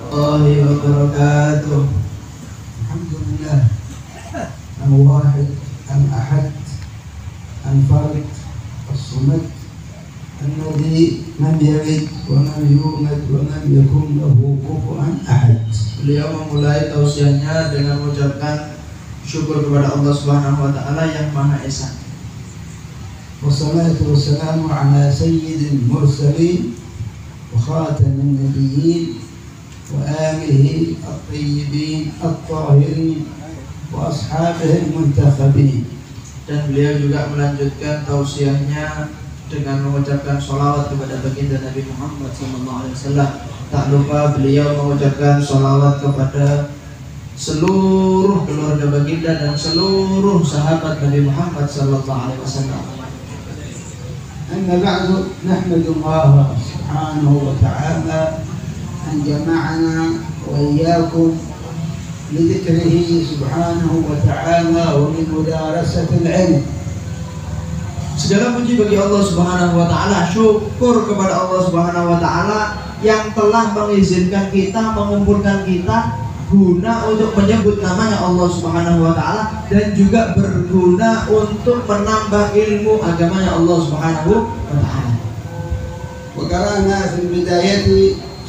warahmatullahi wabarakatuh. Alhamdulillah Al-Wahid Al-Ahad Al-Farid As-Samad Alladhi lam yalid wa lam yulad wa lam yakun lahu kufuwan ahad. Beliau memulai tausiahnya dengan mengucapkan syukur kepada Allah Subhanahu wa taala yang Maha Esa. Wassalatu wassalamu ala sayyidil mursalin wa khatamin nabiyyin wa alihi at-tayyibin at-tahirin wa ashabihi al-muntakhabin. Dan beliau juga melanjutkan tausiahnya dengan mengucapkan sholawat kepada baginda Nabi Muhammad SAW. Tak lupa beliau mengucapkan sholawat kepada seluruh keluarga baginda dan seluruh sahabat Nabi Muhammad SAW. أما بعد نحمد الله سبحانه وتعالى أن جمعنا وإياكم لذكره سبحانه وتعالى ولمدارسة العلم. Segala puji bagi Allah Subhanahu wa taala, syukur kepada Allah Subhanahu wa taala yang telah mengizinkan kita, mengumpulkan kita guna untuk menyebut namanya Allah Subhanahu wa taala dan juga berguna untuk menambah ilmu agamanya Allah Subhanahu wa taala. وقرأنا في البداية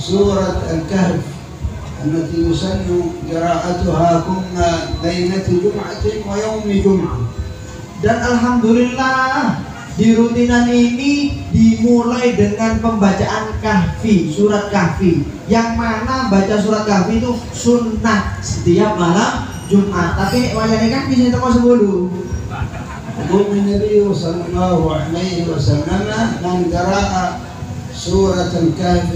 سورة الكهف التي يسن قراءتها كل ليلة جمعة ويوم جمعة. Dan alhamdulillah di rutinan ini dimulai dengan pembacaan Kahfi, surat Kahfi, yang mana baca surat Kahfi itu sunnah setiap malam Jumat. Tapi wajahnya Kahfi ini termasuk dulu. يقول النبي صلى الله عليه وسلم من قرأ سورة الكهف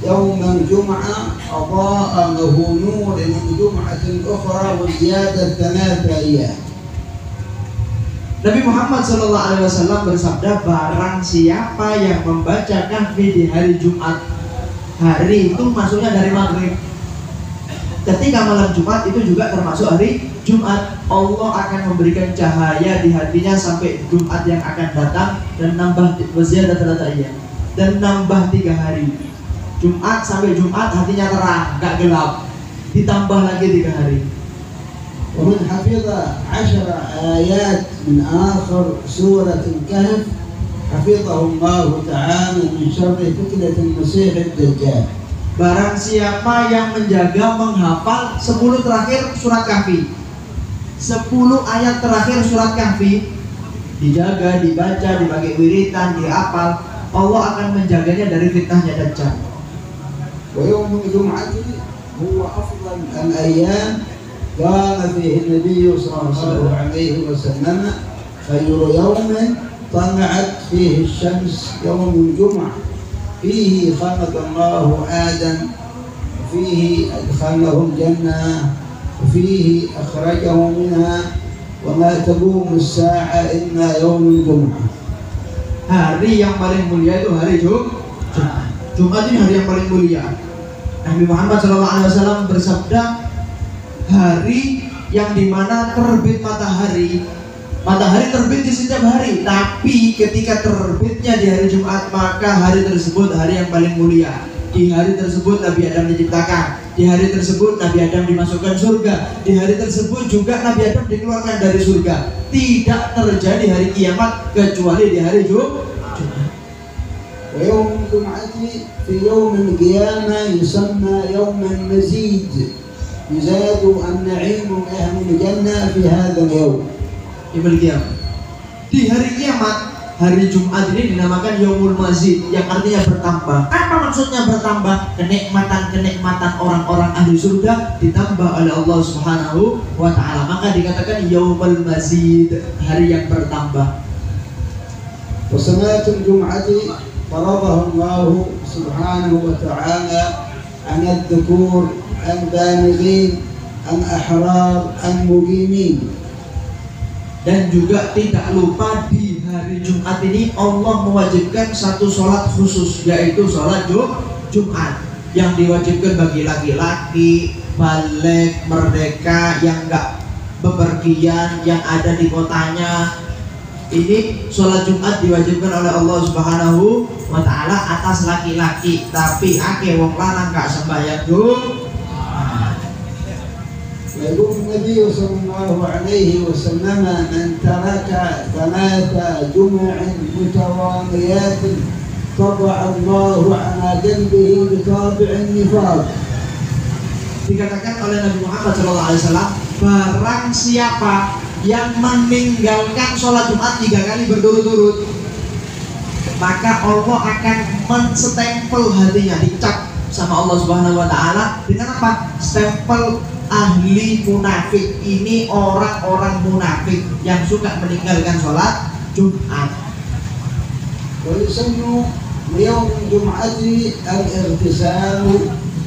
يوم الجمعة أضاء له نور من جمعة أخرى وزيادة 3 أيام. Nabi Muhammad SAW bersabda, barang siapa yang membaca Kahfi di hari Jumat, hari itu maksudnya dari maghrib, ketika malam Jumat itu juga termasuk hari Jumat, Allah akan memberikan cahaya di hatinya sampai Jumat yang akan datang dan nambah waziyadah 3 ayat dan nambah 3 hari. Jumat sampai Jumat hatinya terang, gak gelap, ditambah lagi 3 hari. ومن حفظ 10 آيات من آخر سورة الكهف حفظه الله تعالى من شر فتنة المسيح الدجال. Barang siapa yang menjaga menghafal 10 terakhir surat Kahfi, 10 ayat terakhir surat Kahfi, dijaga, dibaca, dibagi wiritan, dihafal, Allah akan menjaganya dari fitnahnya Dajjal. ويوم الجمعة هو أفضل الأيام قال فيه النبي صلى الله عليه وسلم خير يوم طلعت فيه الشمس يوم الجمعة فيه خلق الله آدم وفيه أدخله الجنة وفيه أخرجه منها وما تقوم الساعة إلا يوم الجمعة. Hari yang paling mulia itu hari Jumat. Jumat ini hari yang paling mulia. Nabi Muhammad SAW bersabda, hari yang dimana terbit matahari, matahari terbit di setiap hari, tapi ketika terbitnya di hari Jumat, maka hari tersebut hari yang paling mulia. Di hari tersebut Nabi Adam diciptakan, di hari tersebut Nabi Adam dimasukkan surga, di hari tersebut juga Nabi Adam dikeluarkan dari surga. Tidak terjadi hari kiamat kecuali di hari Jumat. ويوم الجمعة في يوم القيامة يسمى يوم المزيد، يزاد النعيم أهل الجنة في هذا اليوم. Di hari kiamat, hari Jumat ini dinamakan Yaumul Mazid, yang artinya bertambah. Apa maksudnya bertambah? Kenikmatan orang-orang ahli surga ditambah oleh Allah Subhanahu wa taala. Maka dikatakan Yaumul Mazid, hari yang bertambah. وصلاة الجمعة فرضها الله سبحانه وتعالى عن الذكور البالغين الأحرار المقيمين. Dan juga tidak lupa di hari Jumat ini Allah mewajibkan satu sholat khusus, yaitu sholat Jumat, yang diwajibkan bagi laki-laki, balik, merdeka, yang enggak bepergian, yang ada di kotanya, Ini sholat Jumat diwajibkan oleh Allah Subhanahu wa Ta'ala atas laki-laki, tapi ake wong lanang gak sembahyang Jumat. يقول النبي صلى الله عليه وسلم من ترك 3 جمع متواليات طبع الله على قلبه بطابع النفاق. Dikatakan oleh Nabi Muhammad SAW, barang siapa yang meninggalkan sholat Jumat 3 kali berturut-turut, maka Allah akan menstempel hatinya, dicap sama Allah Subhanahu wa Ta'ala dengan apa? Stempel ahli munafik. Ini orang-orang munafik yang suka meninggalkan sholat Jumat. ويسن يوم الجمعة الاغتسال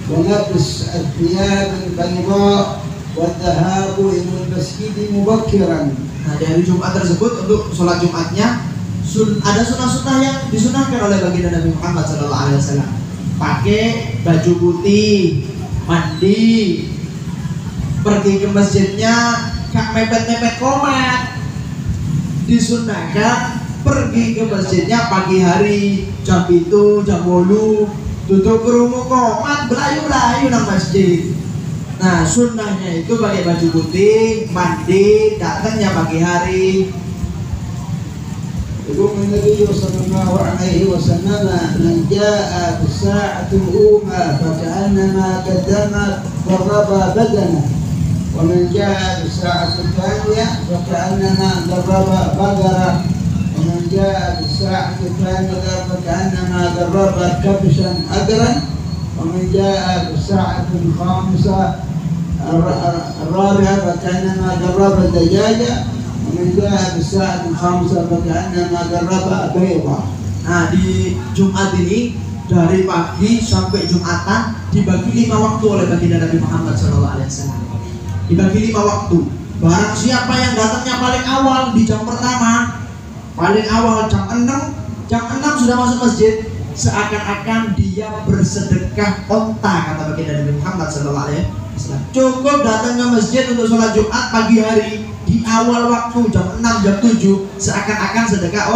ولبس الثياب البيضاء والذهاب إلى المسجد مبكرا. Nah, di hari Jumat tersebut untuk sholat Jumatnya ada sunnah-sunnah yang disunahkan oleh baginda Nabi Muhammad SAW. Pakai baju putih, mandi, pergi ke masjidnya gak mepet-mepet komat. Disunahkan pergi ke masjidnya pagi hari jam 7, jam 8, duduk kerumuh komat, belayu-belayu nang masjid. Nah, sunnahnya itu pakai baju putih, mandi, datangnya pagi hari. يقول النبي صلى الله عليه وسلم من جاء في الساعة الأولى فكأنما قدم قرب بدنه ومن جاء في الساعة الثانية فكأنما قرب بقرة ومن جاء في الساعة الثالثة فكأنما قرب كبشا أقرا ومن جاء في الساعة الخامسة الرابعة فكأنما قرب دجاجة ومن جاء في الساعة الخامسة فكأنما قرب بيضة. Nah, di Jumat ini dari pagi sampai Jumatan dibagi 5 waktu oleh baginda Nabi Muhammad SAW. Dibagi 5 waktu. Barang siapa yang datangnya paling awal di jam pertama, paling awal jam 6 sudah masuk masjid, seakan-akan dia bersedekah onta, kata baginda Nabi Muhammad SAW. Cukup datang ke masjid untuk sholat Jumat pagi hari di awal waktu jam 6, jam 7, seakan-akan sedekah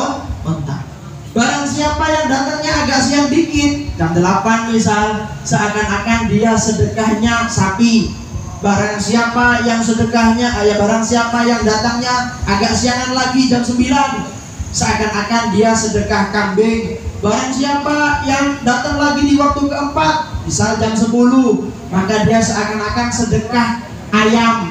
onta. Barang siapa yang datangnya agak siang dikit, jam 8 misal, seakan-akan dia sedekahnya sapi. Barang siapa yang barang siapa yang datangnya agak siangan lagi jam 9, seakan-akan dia sedekah kambing. Barang siapa yang datang lagi di waktu keempat, misal jam 10, maka dia seakan-akan sedekah ayam.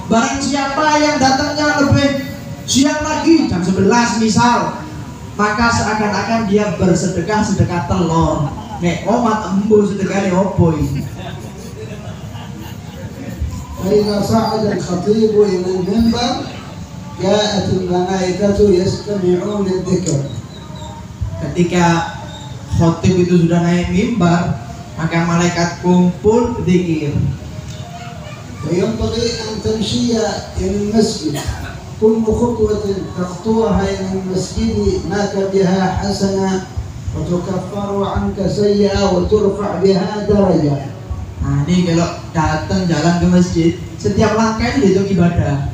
Barang siapa yang datangnya lebih siang lagi, jam 11 misal, maka seakan-akan dia sedekah telur. Nek omat embu sedekah opo ini. فإذا صعد الخطيب إلى المنبر جاءت الملائكة يستمعون الذكر. Ketika khotib itu sudah naik mimbar, maka malaikat kumpul zikir. وينبغي أن تمشي إلى المسجد كل خطوة تخطوها إلى المسجد مات بها حسنة وتكفر عنك سيئة وترفع بها درجة. Nah, ini kalau datang jalan ke masjid, setiap langkah itu dihitung ibadah.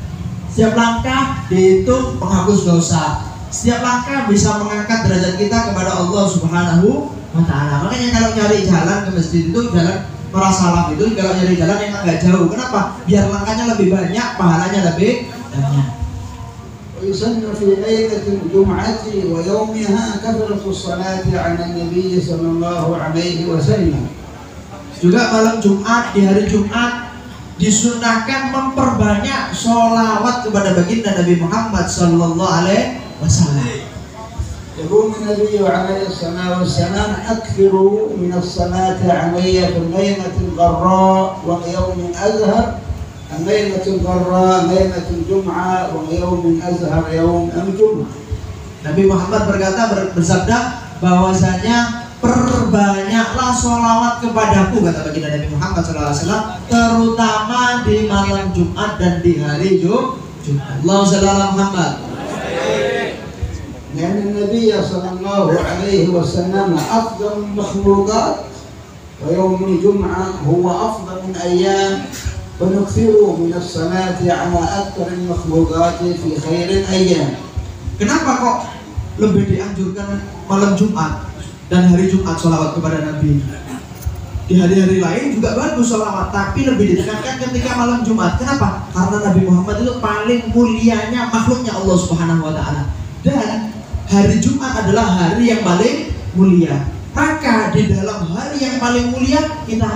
Setiap langkah dihitung penghapus dosa. Setiap langkah bisa mengangkat derajat kita kepada Allah Subhanahu wa Ta'ala. Makanya kalau nyari jalan ke masjid itu jalan merasalah itu, kalau nyari jalan yang agak jauh. Kenapa? Biar langkahnya lebih banyak, pahalanya lebih banyak. ويسن في ليلة الجمعة ويومها كثرة الصلاة على النبي صلى الله عليه وسلم. Juga malam Jumat, di hari Jumat disunahkan memperbanyak sholawat kepada baginda Nabi Muhammad Sallallahu Alaihi Wasallam. يقول النبي عليه الصلاة والسلام أكثروا من الصلاة علي في الليلة الغراء واليوم الأزهر. الليلة الغراء ليلة الجمعة ويوم الأزهر يوم الجمعة. Nabi Muhammad bersabda bahwasanya perbanyaklah sholawat kepadaku, kata baginda Nabi Muhammad SAW, terutama di malam Jumat dan di hari Jumat. Allahumma shalli ala Muhammad. لأن النبي صلى الله عليه وسلم أفضل المخلوقات ويوم الجمعة هو أفضل الأيام ونكثر من الصلاة على أكثر المخلوقات في خير الأيام. Kenapa kok lebih dianjurkan malam Jumat dan hari Jumat sholawat kepada Nabi? Di hari-hari lain juga bagus sholawat, tapi lebih ditekankan ketika malam Jumat. Kenapa? Karena Nabi Muhammad itu paling mulianya makhluknya Allah Subhanahu wa Ta'ala, dan hari Jumat adalah hari yang paling mulia. Maka di dalam hari yang paling mulia kita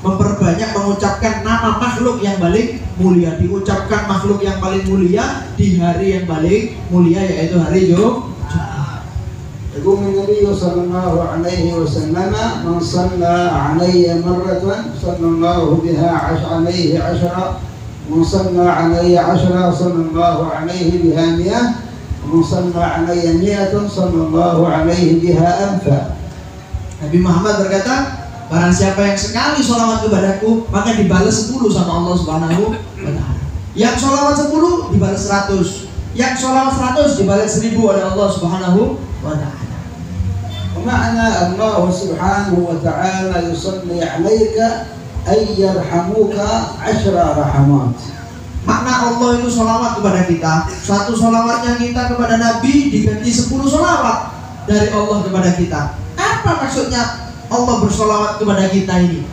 memperbanyak mengucapkan nama makhluk yang paling mulia. Diucapkan makhluk yang paling mulia di hari yang paling mulia, yaitu hari Jumat. يقول النبي صلى الله عليه وسلم من صلى علي مرة صلى الله بها عليه عشرة ومن صلى علي عشرة صلى الله عليه بها 100 ومن صلى علي 100 صلى الله عليه بها ألفا. Nabi Muhammad berkata, barang siapa yang sekali sholawat kepadaku maka dibalas 10 sama Allah Subhanahu wa Ta'ala. Yang sholawat 10 dibalas 100, yang sholawat 100 dibalas 1000 oleh Allah Subhanahu wa Ta'ala. ومعنى الله سبحانه وتعالى يصلي عليك أي يرحمك 10 رحمات. Makna Allah itu sholawat kepada kita, satu sholawatnya kita kepada Nabi diganti 10 sholawat dari Allah kepada kita. Apa maksudnya Allah bersolawat kepada kita ini?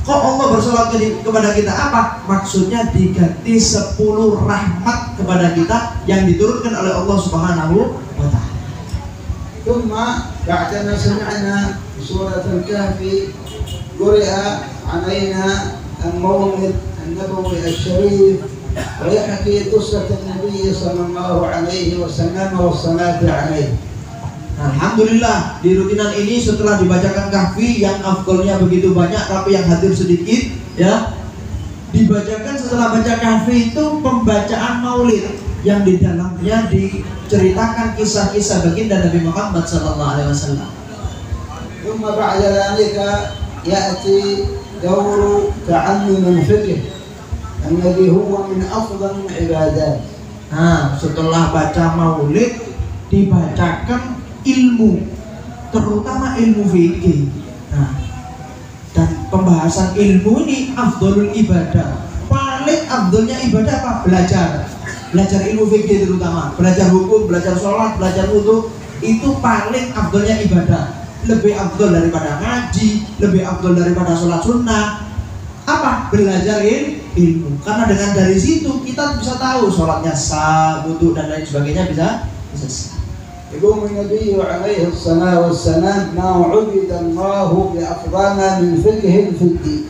Kok Allah bersolawat kepada kita? Apa? Maksudnya diganti 10 rahmat kepada kita yang diturunkan oleh Allah Subhanahu wa Ta'ala. ثم بعدما سمعنا سورة الكهف قرئ علينا المولد النبوي الشريف ويحكي قصة النبي صلى الله عليه وسلم والصلاة عليه. Alhamdulillah, di rutinan ini setelah dibacakan kahfi yang afdolnya begitu banyak tapi yang hadir sedikit, ya, dibacakan setelah baca kahfi itu pembacaan maulid yang di dalamnya diceritakan kisah-kisah baginda Nabi Muhammad sallallahu alaihi wasallam. ثم بعد ذلك يأتي دور تعلم الفقه الذي هو من أفضل العبادات. Nah, setelah baca maulid dibacakan ilmu, terutama ilmu fikih. Nah, dan pembahasan ilmu ini afdolul ibadah. Paling afdolnya ibadah apa? Belajar ilmu fikih, terutama belajar hukum, belajar sholat, belajar wudu, itu paling afdolnya ibadah. Lebih afdol daripada ngaji, lebih afdol daripada sholat sunnah. Apa? Belajar ilmu. Karena dengan dari situ kita bisa tahu sholatnya sah, wudu dan lain sebagainya bisa sah. يقول النبي عليه الصلاة والسلام ما عبد الله بأفضل من فقه في الدين.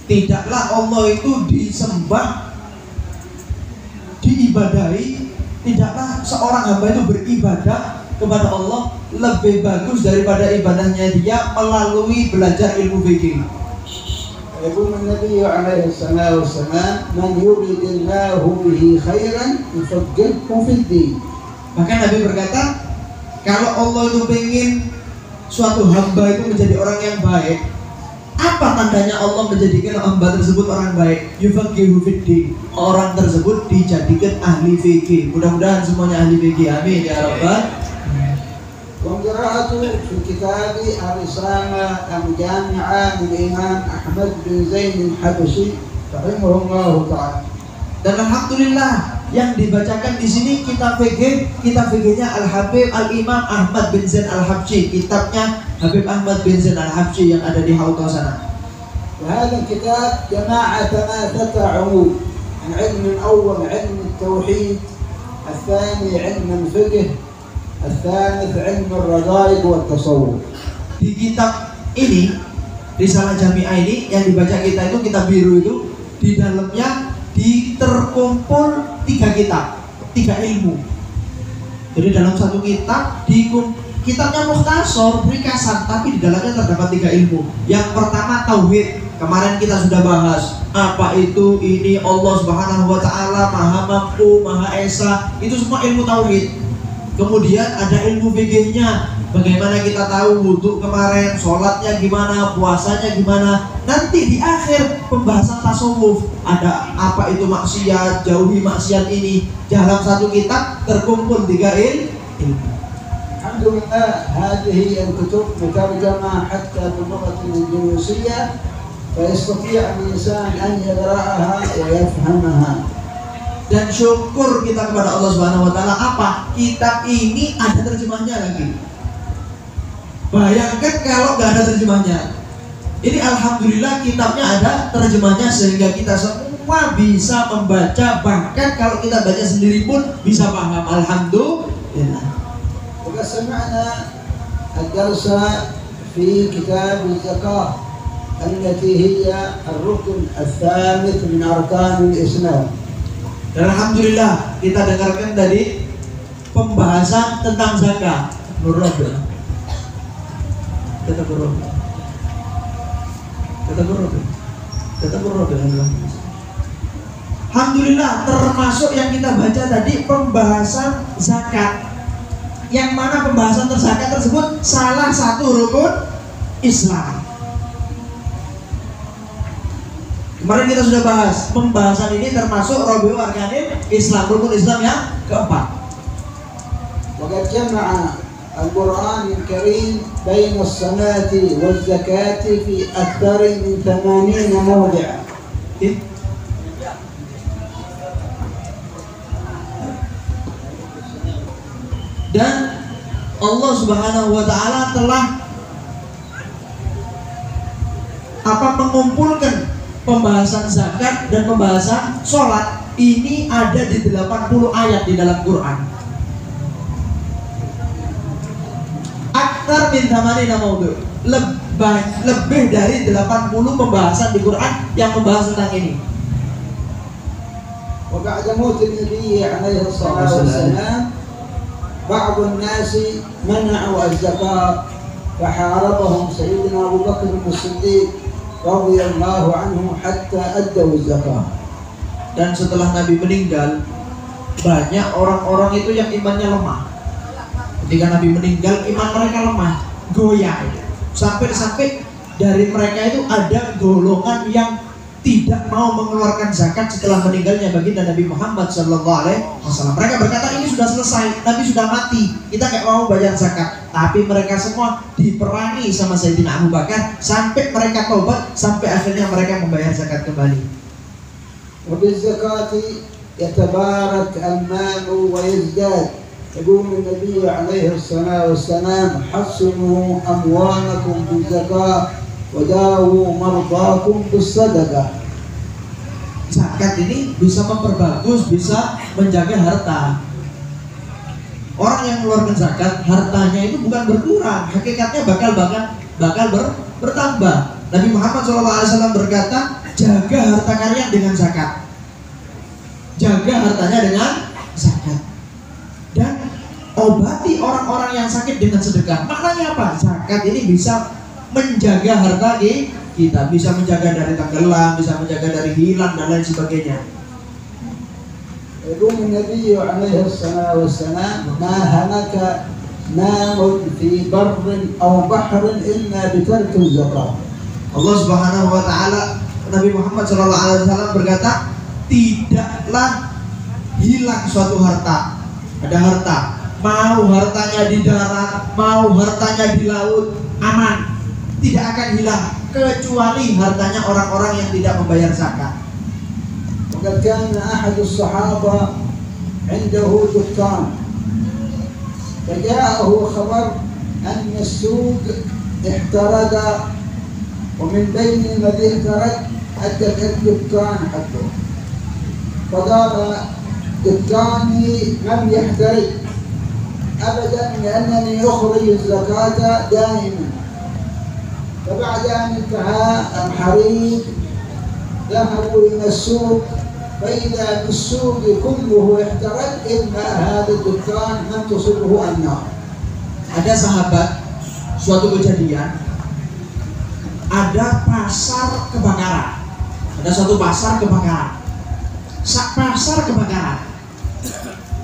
Tidaklah Allah itu disembah, diibadahi, tidaklah seorang hamba itu beribadah kepada Allah lebih bagus daripada ibadahnya dia melalui belajar ilmu fikih. يقول النبي عليه الصلاة والسلام من يريد الله به خيرا يفقهه في الدين. Maka Nabi berkata, kalau Allah itu pengen suatu hamba itu menjadi orang yang baik, apa tandanya Allah menjadikan hamba tersebut orang baik? Yufaqihu fiddin. Orang tersebut dijadikan ahli fikih. Mudah-mudahan semuanya ahli fikih. Amin ya rabbal. وقرأت في كتاب الرسالة الجامعة للإمام أحمد بن زين الحبشي رحمه الله تعالى. Dan alhamdulillah yang dibacakan di sini kitab fikihnya Al-Habib Al-Imam Ahmad bin Zain Al-Habsyi, kitabnya Habib Ahmad bin Zain Al-Habsyi yang ada di Hauta sana. وهذا الكتاب جماعة 3 علوم. العلم الأول علم التوحيد، الثاني علم الفقه، الثالث علم الرغائب والتصوف. Di kitab ini, Risalah Jami'ah ini yang dibaca kita itu kitab biru itu, di dalamnya terkumpul 3 kitab, 3 ilmu. Jadi dalam satu kitab kitabnya mukhtasar, ringkasan, tapi di dalamnya terdapat 3 ilmu. Yang pertama tauhid. Kemarin kita sudah bahas apa itu ini Allah Subhanahu wa Ta'ala Maha Mampu, Maha Esa. Itu semua ilmu tauhid. Kemudian ada ilmu fikihnya, bagaimana kita tahu wudu kemarin, sholatnya gimana, puasanya gimana. Nanti di akhir pembahasan tasawuf, ada apa itu maksiat, jauhi maksiat ini. Dalam satu kitab terkumpul 3 ilmu. Alhamdulillah, hadhihi al-kutub mutarjamah hatta bil-lughah al-indonesiyah, fa yastati' al-insan an yaqra'aha wa yafhamaha. Dan syukur kita kepada Allah Subhanahu wa taala apa? Kitab ini ada terjemahnya lagi. Bayangkan kalau nggak ada terjemahnya. Ini alhamdulillah kitabnya ada terjemahnya sehingga kita semua bisa membaca, bahkan kalau kita baca sendiri pun bisa paham. Alhamdulillah. وقد سمعنا الدرس في كتاب الزكاة التي هي الركن الثالث من أركان الإسلام. Dan alhamdulillah kita dengarkan tadi pembahasan tentang zakat. Nurul. Kata Nurul. Alhamdulillah, termasuk yang kita baca tadi pembahasan zakat. Yang mana pembahasan zakat tersebut salah satu rukun Islam. Kemarin kita sudah bahas pembahasan ini termasuk Rabiul Arkanil Islam, rukun Islam yang keempat. وقد جمع القرآن الكريم بين الصلاة والزكاة في أكثر من 80 موضعا. Dan Allah Subhanahu wa taala telah mengumpulkan pembahasan zakat dan pembahasan sholat ini ada di 80 ayat di dalam Quran. Aktar min thamanina mawdu', lebih dari 80 pembahasan di Quran yang membahas tentang ini. وبعد موت النبي عليه الصلاة والسلام بعض الناس منعوا الزكاة فحاربهم سيدنا أبو بكر الصديق رضي الله عنه حتى أدوا الزكاة. Dan setelah Nabi meninggal, banyak orang-orang itu yang imannya lemah. Ketika Nabi meninggal, iman mereka lemah, goyah. Sampai-sampai dari mereka itu ada golongan yang tidak mau mengeluarkan zakat setelah meninggalnya baginda Nabi Muhammad SAW. Mereka berkata ini sudah selesai, Nabi sudah mati, kita nggak mau bayar zakat. Tapi mereka semua diperangi sama Sayyidina Abu Bakar sampai mereka taubat, sampai akhirnya mereka membayar zakat kembali. وبالزكاة يتبارك المال ويزداد. يقول النبي عليه الصلاة والسلام حصنوا أموالكم بالزكاة وداووا مرضاكم بالصدقة. Zakat ini bisa memperbagus, bisa menjaga harta. Orang yang mengeluarkan zakat, hartanya itu bukan berkurang, hakikatnya bakal bertambah. Nabi Muhammad SAW berkata, jaga harta kalian dengan zakat. Jaga hartanya dengan zakat. Dan obati orang-orang yang sakit dengan sedekah. Maknanya apa? Zakat ini bisa menjaga harta kita, bisa menjaga dari tenggelam, bisa menjaga dari hilang dan lain sebagainya. يقول النبي عليه الصلاة والسلام ما هلك نام في بر أو بحر إلا بترك الزكاة. Allah Subhanahu wa taala, Nabi Muhammad SAW berkata, tidaklah hilang suatu harta. Ada harta, mau hartanya di darat, mau hartanya di laut, aman, tidak akan hilang kecuali hartanya orang-orang yang tidak membayar zakat. وقد كان أحد الصحابة عنده دكان فجاءه خبر أن السوق احترق ومن بين الذي احترق الدكان حقه فقال دكاني لم يحترق أبدا لأنني أخرج الزكاة دائما. فبعد أن انتهى الحريق ذهبوا إلى السوق فإذا بالسوق كله احترق إلا هذا الدكان لم تصبه النار. Ada sahabat, suatu kejadian, ada pasar kebakaran. Ada suatu pasar kebakaran. Pasar kebakaran.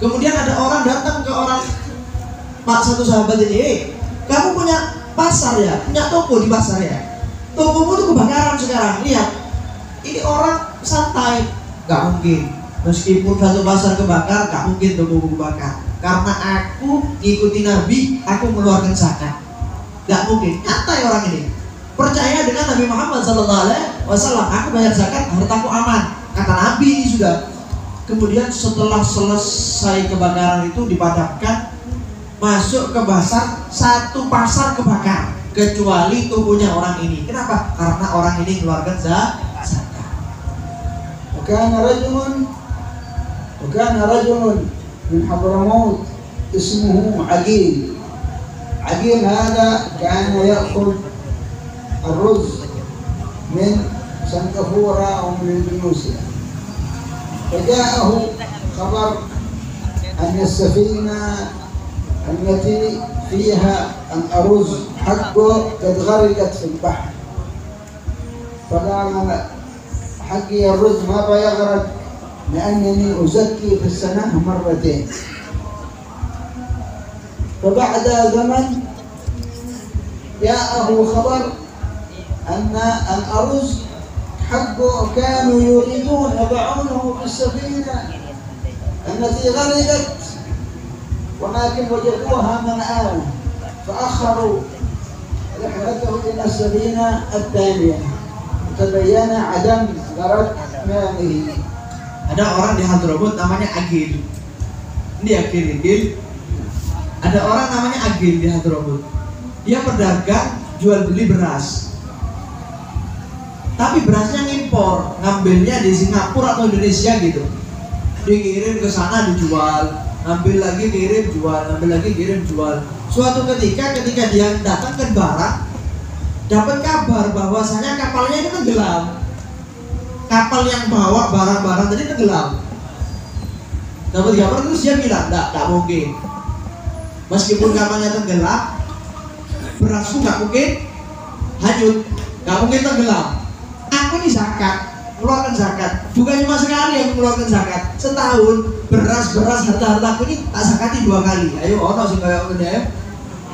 Kemudian ada orang datang ke satu sahabat ini, kamu punya pasar ya, punya toko di pasar ya. Tokomu itu kebakaran sekarang. Lihat, ini orang santai. Gak mungkin, meskipun satu pasar kebakar, gak mungkin tokomu kebakar. Karena aku ngikuti Nabi, aku mengeluarkan zakat. Gak mungkin, nyantai orang ini. Percaya dengan Nabi Muhammad SAW, aku bayar zakat, hartaku aman. Kata Nabi ini sudah. kemudian setelah selesai kebakaran itu dipadamkan, masuk ke pasar, satu pasar kebakar kecuali tubuhnya orang ini. Kenapa? Karena orang ini keluarkan zakat. وكان رجل من حضرموت اسمه عقيل. عقيل هذا كان يأخذ الرز من سنغافورة أو من إندونيسيا، فجاءه خبر أن السفينة التي فيها الأرز حقه قد غرقت في البحر، فقال حقي الرز ما بيغرق لأنني أزكي في السنة مرتين. فبعد زمن جاءه خبر أن الأرز حقه كانوا يريدون يضعونه في السفينة التي غرقت، ولكن وجدوها منآلة فأخروا رحلته إلى السفينة الثانية، تبين عدم غرق ماله. Ada orang di Hadramut namanya Agil. Ini Agil. Ada orang namanya Agil di Hadramut. Dia pedagang jual beli beras. Tapi berasnya ngimpor, ngambilnya di Singapura atau Indonesia gitu. Dikirim ke sana dijual, ngambil lagi kirim jual, ngambil lagi kirim jual. Suatu ketika dia datang ke barat, dapat kabar bahwasanya kapalnya itu tenggelam. Kapal yang bawa barang-barang tadi tenggelam. Dapat kabar terus dia bilang, tak mungkin. Meskipun kapalnya tenggelam, berasku nggak mungkin hanyut, nggak mungkin tenggelam. Aku ini zakat, mengeluarkan zakat. Bukan cuma sekali yang mengeluarkan zakat, setahun beras harta-hartaku ini tak zakati 2 kali. Ayo ono sing kayak ngene ya.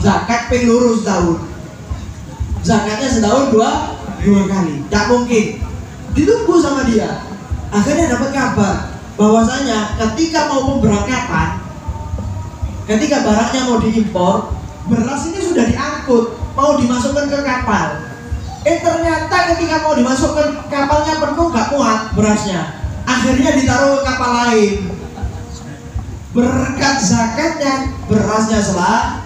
Zakat ping lurus setahun. Zakatnya setahun 2 kali. Tak mungkin. Ditunggu sama dia. Akhirnya dapat kabar bahwasanya ketika mau pemberangkatan, ketika barangnya mau diimpor, beras ini sudah diangkut, mau dimasukkan ke kapal. Ternyata ketika mau dimasukkan kapalnya penuh, gak muat berasnya. Akhirnya ditaruh ke kapal lain. Berkat zakatnya berasnya selamat.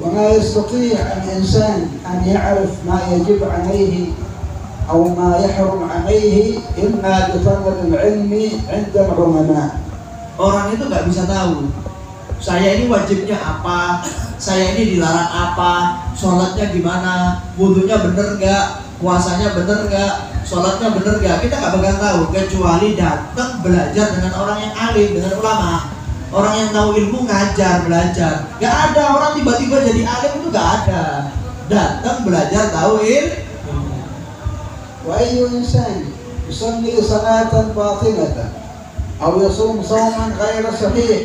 وما يستطيع الإنسان أن يعرف ما يجب عليه أو ما يحرم عليه إلا بطلب العلم عند العلماء. Orang itu nggak bisa tahu saya ini wajibnya apa, saya ini dilarang apa, sholatnya gimana, wudhunya bener nggak, puasanya bener nggak, sholatnya bener nggak. Kita nggak bakal tahu kecuali datang belajar dengan orang yang alim, dengan ulama, orang yang tahu ilmu, ngajar, belajar. Nggak ada orang tiba-tiba jadi alim, itu nggak ada. Datang belajar tahu ilmu. وأي إنسان يصلي صلاة باطلة أو يصوم صوما غير صحيح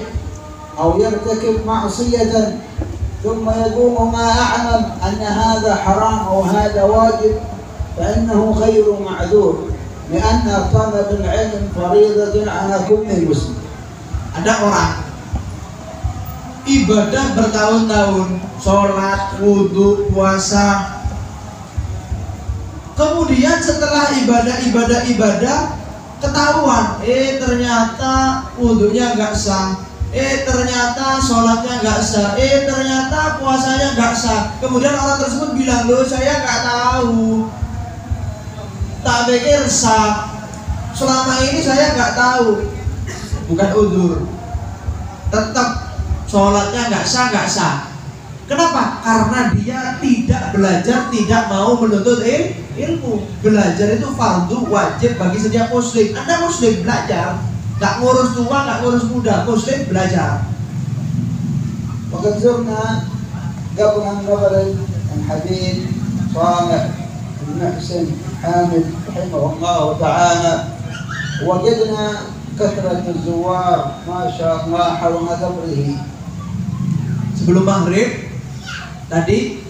أو يرتكب معصية ثم يقول ما أعلم أن هذا حرام أو هذا واجب فإنه غير معذور لأن طلب العلم فريضة على كل مسلم. Ada orang ibadah bertahun-tahun, sholat, wudhu, puasa. Kemudian setelah ibadah ketahuan, ternyata wudhunya nggak sah, ternyata sholatnya nggak sah, ternyata puasanya nggak sah. Kemudian orang tersebut bilang, loh saya nggak tahu, tak pikir sah, selama ini saya nggak tahu. Bukan udzur, tetap sholatnya nggak sah. Kenapa? Karena dia tidak belajar, tidak mau menuntut ilmu. Belajar itu fardu wajib bagi setiap muslim. Anda muslim belajar, nggak ngurus tua, nggak ngurus muda, muslim belajar. وقد زرنا قبل أن نبرد الحبيب صالح بن محسن حامد رحمه الله تعالى، وجدنا كثرة الزوار ما شاء الله حول قبره. Sebelum maghrib tadi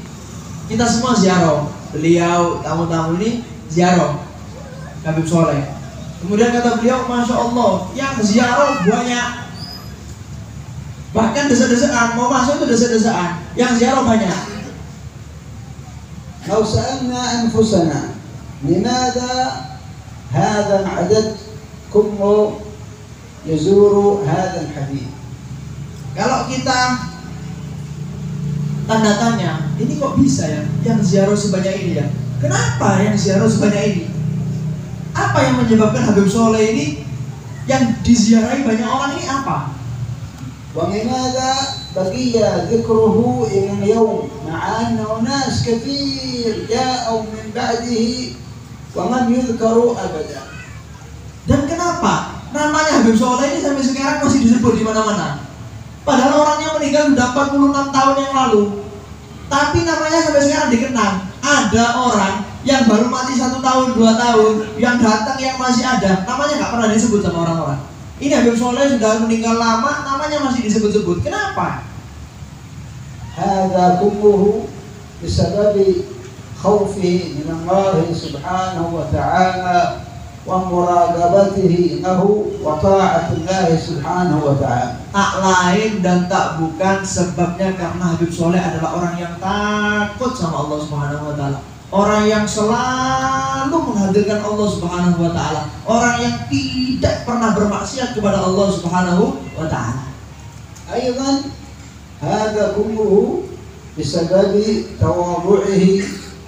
kita semua ziarah, beliau tamu-tamu ini ziarah Habib Soleh. Kemudian kata beliau, masya Allah, yang ziarah banyak, bahkan desa-desaan mau masuk itu desa-desaan, yang ziarah banyak. لو سألنا أنفسنا لماذا هذا العدد كله يزور هذا الحديث. Kalau kita tanda tanya, ini kok bisa ya yang ziarah sebanyak ini ya? Kenapa yang ziarah sebanyak ini? Apa yang menyebabkan Habib Soleh ini yang diziarahi banyak orang ini apa? وَلِمَاذَا بَقِيَ ذِكْرُهُ إِلَى الْيَوْمِ مَعَ أَنَّ نَاسٌ كَثِيرٌ جَاءُوا مِنْ بَعْدِهِ وَلَمْ يُذْكَرُوا أَبَدًا. Dan kenapa namanya Habib Soleh ini sampai sekarang masih disebut di mana-mana? Padahal orangnya meninggal sudah 46 tahun yang lalu, tapi namanya sampai sekarang dikenang. Ada orang yang baru mati 1 tahun, 2 tahun, yang datang yang masih ada, namanya nggak pernah disebut sama orang-orang. Ini Habib Soleh sudah meninggal lama, namanya masih disebut-sebut. Kenapa? هذا كله بسبب خوفه من الله سبحانه وتعالى ومراقبته له وطاعة الله سبحانه وتعالى. Tak lain dan tak bukan sebabnya karena Habib Soleh adalah orang yang takut sama Allah Subhanahu wa taala. Orang yang selalu menghadirkan Allah Subhanahu wa taala, orang yang tidak pernah bermaksiat kepada Allah Subhanahu wa taala. أيضا هذا كله بسبب تواضعه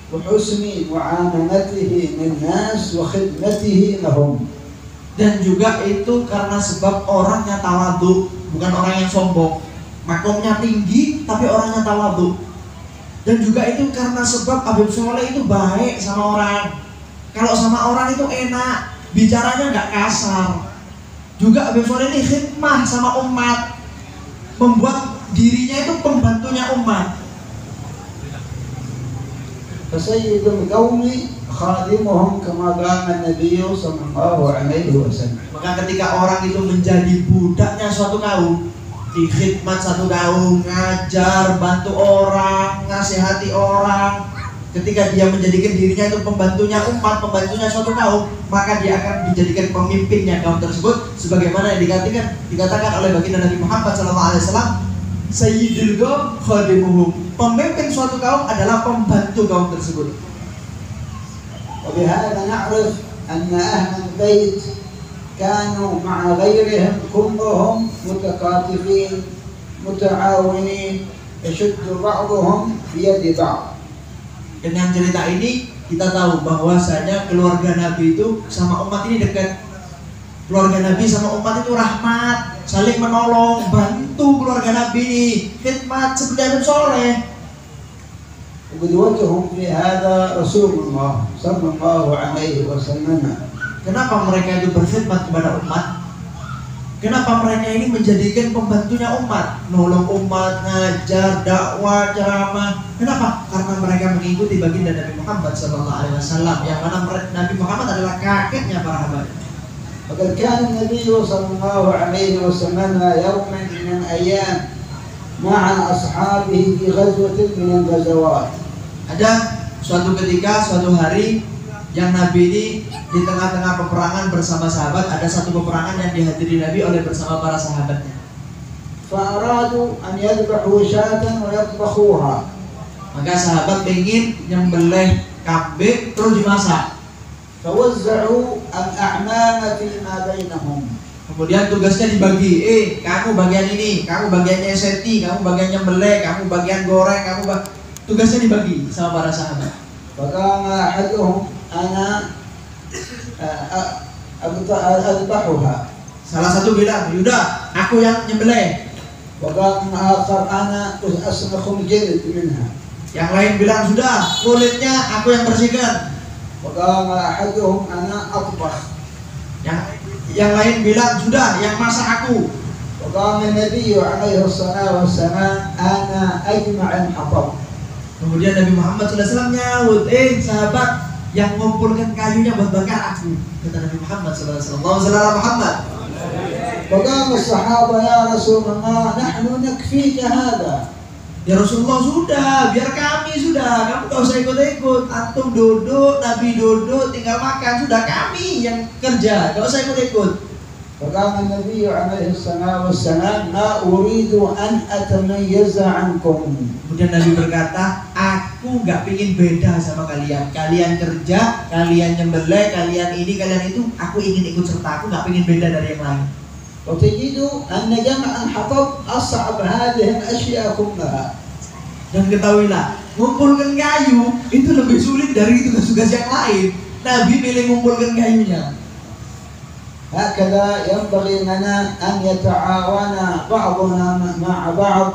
وحسن معاملته للناس وخدمته لهم. Dan juga itu karena sebab orangnya tawadhu, bukan orang yang sombong. Makomnya tinggi tapi orangnya tawadhu. Dan juga itu karena sebab Habib Soleh itu baik sama orang. Kalau sama orang itu enak, bicaranya nggak kasar. Juga Habib Soleh ini khidmah sama umat, membuat dirinya itu pembantunya umat. فسيد القوم خادمهم كما قال النبي صلى الله عليه وسلم. Maka ketika orang itu menjadi budaknya suatu kaum, dikhidmat satu kaum, ngajar, bantu orang, ngasihati orang, ketika dia menjadikan dirinya itu pembantunya umat, pembantunya suatu kaum, maka dia akan dijadikan pemimpinnya kaum tersebut, sebagaimana yang dikatakan oleh baginda Nabi Muhammad SAW, Sayyidul Qaum khadimuhum, pemimpin suatu kaum adalah pembantu kaum tersebut. وبهذا نعرف أن أهل البيت كانوا مع غيرهم كلهم متكاتفين متعاونين يشد بعضهم بيد بعض. Dengan cerita ini kita tahu bahwasanya keluarga Nabi itu sama umat ini dekat. Keluarga Nabi sama umat itu rahmat, saling menolong, bantu keluarga Nabi ini, khidmat seperti Habib Soleh. وقدوتهم في هذا رسول الله صلى الله عليه وسلم. Kenapa mereka itu berkhidmat kepada umat? Kenapa mereka ini menjadikan pembantunya umat, nolong umat, ngajar, dakwah, ceramah? Kenapa? Karena mereka mengikuti baginda Nabi Muhammad SAW, yang mana Nabi Muhammad adalah kakeknya para hamba. وقد كان النبي صلى الله عليه وسلم يوما من الأيام مع أصحابه في غزوة من الغزوات. Ada suatu ketika, suatu hari yang Nabi ini di tengah-tengah peperangan bersama sahabat, ada satu peperangan yang dihadiri Nabi oleh bersama para sahabatnya. فأرادوا أن يذبحوا شاة ويطبخوها. Maka sahabat ingin nyembelih kambing terus dimasak. فوزعوا الأعمال فيما بينهم. Kemudian tugasnya dibagi, kamu bagian ini, kamu bagiannya seti, kamu bagian nyembelih, kamu bagian goreng, tugasnya dibagi sama para sahabat. فقام أحدهم أنا أذبحها. Salah satu bilang, Yuda, aku yang nyembelih. وقام آخر أنا أسلخ الجلد منها. Yang lain bilang, sudah, kulitnya aku yang bersihkan. وقام أحدهم أنا أطبخ. Yang lain bilang, sudah, yang masak aku. وقام النبي عليه الصلاة والسلام أنا أجمع الحطب. Kemudian Nabi Muhammad SAW nyawut, sahabat, yang ngumpulkan kayunya buat bakar aku. Kata Nabi Muhammad SAW, Muhammad. وقام الصحابة يا رسول الله نحن نكفيك هذا. Ya Rasulullah, sudah, biar kami sudah, kamu gak usah ikut-ikut. Antum duduk, Nabi duduk, tinggal makan, sudah kami yang kerja, gak usah ikut-ikut. فقام النبي عليه الصلاة والسلام ما أريد أن أتميز عنكم. Kemudian Nabi berkata, aku nggak pingin beda sama kalian. Kalian kerja, kalian nyembelih, kalian ini, kalian itu, aku ingin ikut serta. Aku nggak pingin beda dari yang lain. وتجد أن جمع الحطب أصعب هذه الأشياء كلها. Dan ketahuilah, ngumpulkan kayu itu lebih sulit dari tugas-tugas yang lain. Nabi milih ngumpulkan kayunya. هكذا ينبغي لنا أن يتعاون بعضنا مع بعض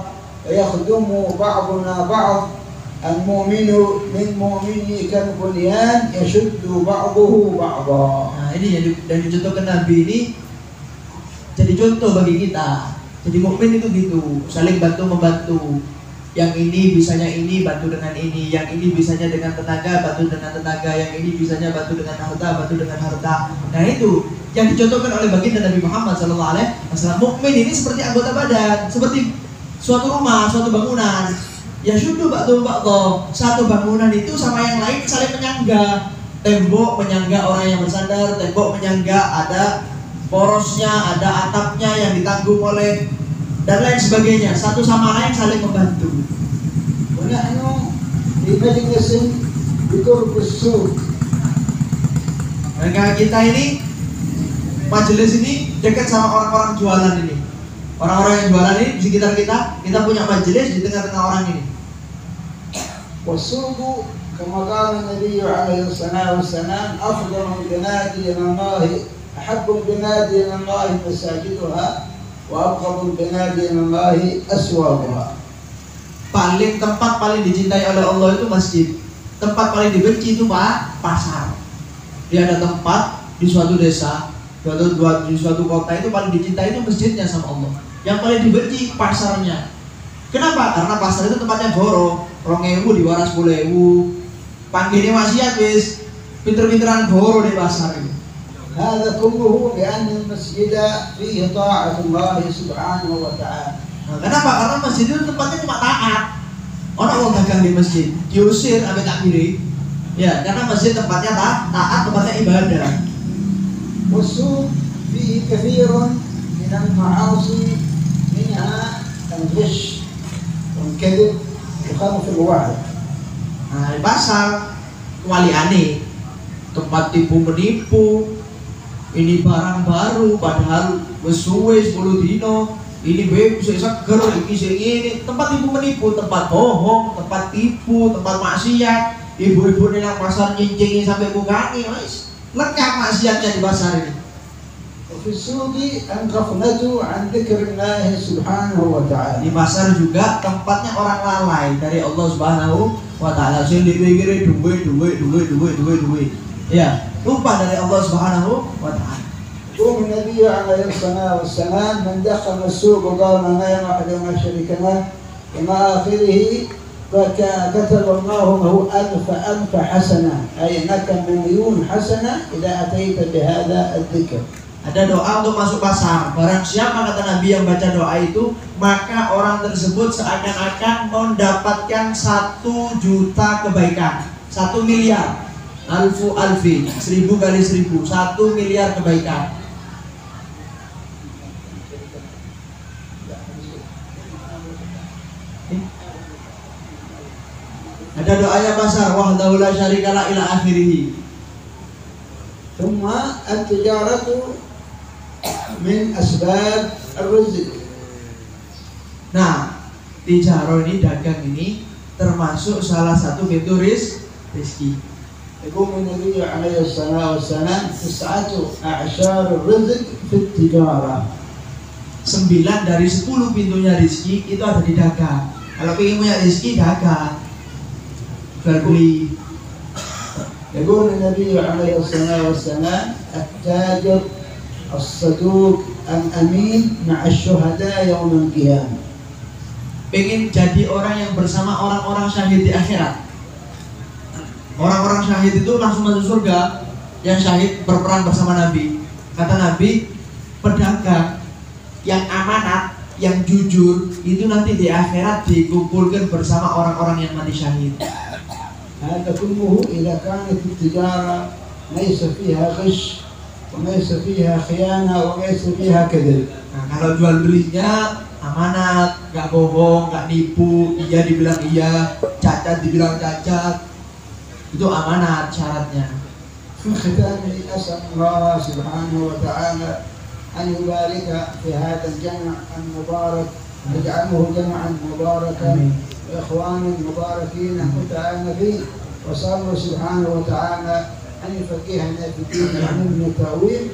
ويخدم بعضنا بعض. المؤمن من مؤمنه كالبنيان يشد بعضه بعضا. Nah ini yang dicontohkan Nabi ini jadi contoh bagi kita. Jadi mukmin itu gitu, saling bantu membantu. Yang ini bisanya ini bantu dengan ini, yang ini bisanya dengan tenaga bantu dengan tenaga, yang ini bisanya bantu dengan harta bantu dengan harta. Nah itu yang dicontohkan oleh baginda Nabi Muhammad SAW. Mukmin ini seperti anggota badan, seperti suatu rumah, suatu bangunan. Ya syudu ba'du ba'du. Satu bangunan itu sama yang lain saling menyangga. Tembok menyangga orang yang bersandar, tembok menyangga ada porosnya, ada atapnya yang ditanggung oleh dan lain sebagainya. Satu sama lain saling membantu. ونحن في مجلس بقرب السوق. Maka kita ini majelis ini dekat sama orang-orang jualan ini. Orang-orang yang jualan ini di sekitar kita punya majelis di tengah-tengah orang ini. والسوق كما قال النبي عليه الصلاة والسلام أفضل البلاد إلى الله أحب البلاد إلى الله مساجدها وأبغض البلاد إلى الله أسواقها. Tempat paling dicintai oleh Allah itu masjid. Tempat paling dibenci itu pasar. Dia ada tempat di suatu desa, di suatu kota itu paling dicintai itu masjidnya sama Allah. Yang paling dibenci pasarnya. Kenapa? Karena pasar itu tempatnya goro, 2.000 diwaras 10.000. Panggilnya maksiat wis, pinter-pinteran goro di pasar itu. هذا كله لأن المسجد فيه طاعة الله سبحانه وتعالى. Nah, kenapa? Karena masjid itu tempatnya cuma taat. Orang dagang di masjid, diusir sampai takbiri. Ya, karena masjid tempatnya taat, tempatnya ibadah. والسوق فيه كثير من المعاصي منها الغش والكذب وخلف الوعد. Nah, di pasar wali aneh, tempat tipu menipu. Ini barang baru padahal wis suwe 10 dino. Ini bisa seger, ini ini tempat tipu menipu, tempat bohong, tempat tipu, tempat maksiat. Ibu-ibu yang pasar nyincingin sampai bukangi, wis lengkap maksiatnya di pasar ini. وفي السوق الغفلة عن ذكر الله سبحانه وتعالى. Di pasar juga tempatnya orang lalai dari Allah Subhanahu wa taala. Sing dipikire duit. Ya, lupa dari Allah Subhanahu wa taala. يقول النبي عليه الصلاة والسلام من دخل السوق وقال ما يرى ما شريك له إلى آخره فكتب الله له ألف حسنة أي لك 1,000,000 حسنة إذا أتيت بهذا الذكر. Ada doa untuk masuk pasar. Barang siapa kata Nabi yang baca doa itu, maka orang tersebut seakan-akan mendapatkan 1 juta kebaikan, 1 miliar. Alfu alfi, 1000 kali 1000, 1 miliar kebaikan. Ada doanya pasar, wahdahu la syarikalah ila akhirih. ثم التجارة من أسباب الرزق. Nah, tijaro ini, dagang ini termasuk salah satu pintu rezeki. يقول النبي عليه الصلاة والسلام 9 أعشار الرزق في التجارة. 9 dari 10 pintunya rezeki itu ada di dagang. Kalau ingin punya rezeki, dagang, jual beli. يقول النبي عليه الصلاة والسلام التاجر الصدوق الأمين مع الشهداء يوم القيامة. Pengen jadi orang yang bersama orang-orang syahid di akhirat. Orang-orang syahid itu langsung masuk surga. Yang syahid berperang bersama Nabi. Kata Nabi, pedagang yang amanat, yang jujur itu nanti di akhirat dikumpulkan bersama orang-orang yang mati syahid. هذا كله إذا كانت التجارة ليس فيها غش وليس فيها خيانة وليس فيها كذب. Nah, kalau jual belinya amanat, nggak bohong, nggak nipu, iya dibilang iya, cacat dibilang cacat. Itu amanat syaratnya. في الختام أسأل الله سبحانه وتعالى أن يبارك في هذا الجمع المبارك، يجعله جمعا مباركا وإخوانا مباركين متآلفين، وصلى الله سبحانه وتعالى أن يفقهنا في الدين وعلمنا التأويل،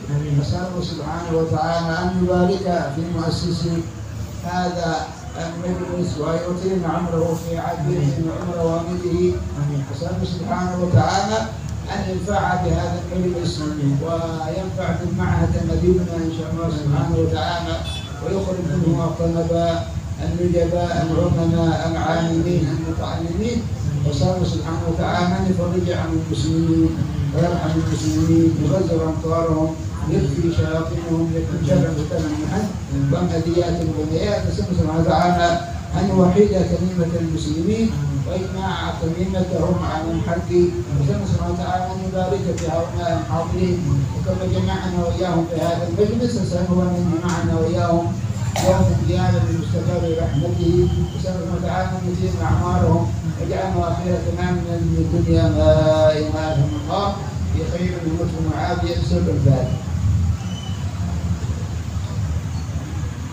وصلى الله سبحانه وتعالى أن يبارك في مؤسس هذا المجلس ويطيل عمره في عافية وعمر والده، وصلى الله سبحانه وتعالى أن ينفع بهذا المجلس وينفع بالمعهد نبينا إن شاء الله سبحانه وتعالى، ويخرج منه الطلباء النجباء العلماء العالمين المتعلمين، وصلى الله سبحانه وتعالى أن يفرج عن المسلمين ويرحم المسلمين ويغزر أمطارهم يكفي شياطينهم يكفي شر فتن المحن وأمهديات الغنيات، وصلى الله سبحانه وتعالى أن يوحد كلمة المسلمين ويجمع كلمتهم على الحق، وسلم سبحانه وتعالى أن يبارك في هؤلاء الحاضرين، وكما جمعنا وإياهم في هذا المجلس نسأله أن يجمعنا وإياهم يوم القيامة بمستقر رحمته، وسلم سبحانه وتعالى أن يتم أعمارهم ويجعلنا آخر تمام من الدنيا ما إله إلا الله في خير ويسر وعافية سر الفاتحة.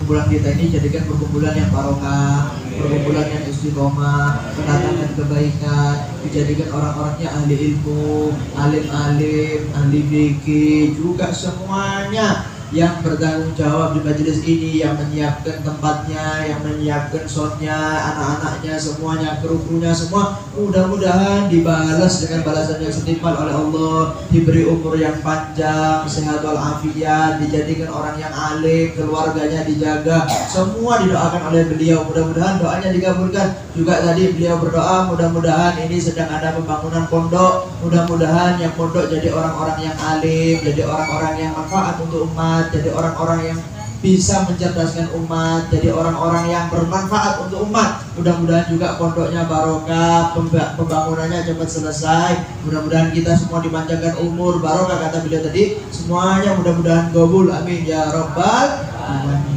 Perkumpulan kita ini jadikan perkumpulan yang barokah, perkumpulan yang istiqomah, mendatangkan kebaikan, dijadikan orang-orangnya ahli ilmu, alim-alim, ahli fikih, juga semuanya yang bertanggung jawab di majelis ini, yang menyiapkan tempatnya, yang menyiapkan soundnya, anak-anaknya, semuanya, kru-krunya semua, mudah-mudahan dibalas dengan balasan yang setimpal oleh Allah, diberi umur yang panjang, sehat walafiat, dijadikan orang yang alim, keluarganya dijaga, semua didoakan oleh beliau, mudah-mudahan doanya dikabulkan. Juga tadi beliau berdoa, mudah-mudahan ini sedang ada pembangunan pondok, mudah-mudahan yang pondok jadi orang-orang yang alim, jadi orang-orang yang manfaat untuk umat, jadi orang-orang yang bisa mencerdaskan umat, jadi orang-orang yang bermanfaat untuk umat. Mudah-mudahan juga pondoknya barokah, pembangunannya cepat selesai. Mudah-mudahan kita semua dipanjangkan umur, barokah kata beliau tadi. Semuanya mudah-mudahan qabul, amin ya rabbal alamin.